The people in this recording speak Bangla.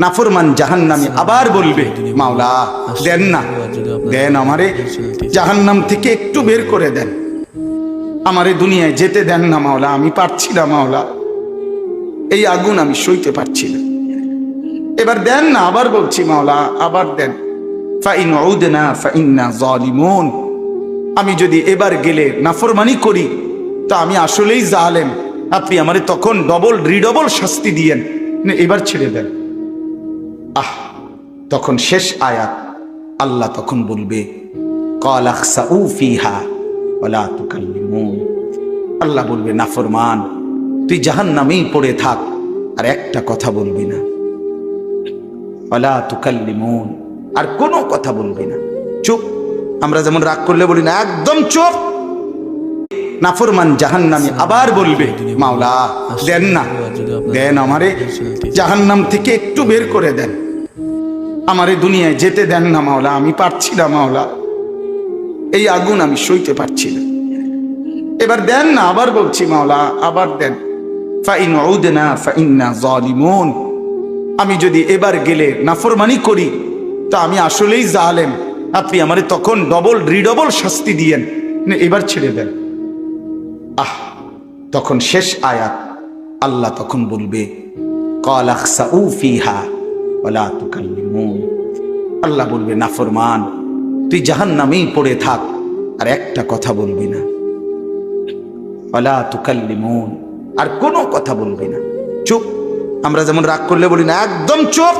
নাফরমান জাহান্নামী আবার বলবে, মাওলা দেন না, দেন আমারে জাহান্নাম থেকে একটু বের করে দেন, আমারে দুনিয়ায় যেতে দেন না মাওলা, আমি পারছি না মাওলা, এই আগুন আমি সইতে পারছি না। এবার দেন না, আবার বলছি মাওলা আবার দেন। ফাইন উদনা ফাইন্না যালিমুন, আমি যদি এবার গেলে নাফরমানি করি তো আমি আসলেই জালেম, আপনি আমারে তখন ডবল রিডবল শাস্তি দিয়েন, এবার ছেড়ে দেন। তখন শেষ আয়াত, আল্লাহ তখন বলবে ক্বালা খসাউ ফিহা ওয়ালা তুকাল্লিমুন, আল্লাহ বলবে নাফরমান তুই জাহান্নামেই পড়ে থাক, আর একটা কথা বলবি না, ওয়ালা তুকাল্লিমুন, আর কোনো কথা বলবি না, চুপ। আমরা যেমন রাগ করলে বলি না, একদম চুপ। নাফরমান জাহান্নামী আবার বলবে, মাওলা দেন না, দেন আমারে জাহান্নাম থেকে একটু বের করে দেন, আমারে দুনিয়ায় যেতে দেন না মাওলা, আমি পারছি না মাওলা, এই আগুন আমি সইতে পারছি না, এবার দেন না, আবার বলছি মাওলা আবার দেন। ফাইন উদনা ফাইন্না যালিমুন, আমি যদি এবার গেলে নাফরমানি করি তো আমি আসলেই জালেম, আপনি আমারে তখন ডবল রিডবল শাস্তি দিয়েন, এবার ছেড়ে দেন। তখন শেষ আয়াত, আল্লাহ তখন বলবে ক্বালা খসাউ ফিহা ওয়ালা তুকাল্লিমুন, আল্লাহ বলবে নাফরমান তুই জাহান্নামেই পড়ে থাক, আর একটা কথা বলবি না, ওয়ালা তুকাল্লিমুন, আর কোনো কথা বলবি না, চুপ। আমরা যেমন রাগ করলে বলি না, একদম চুপ।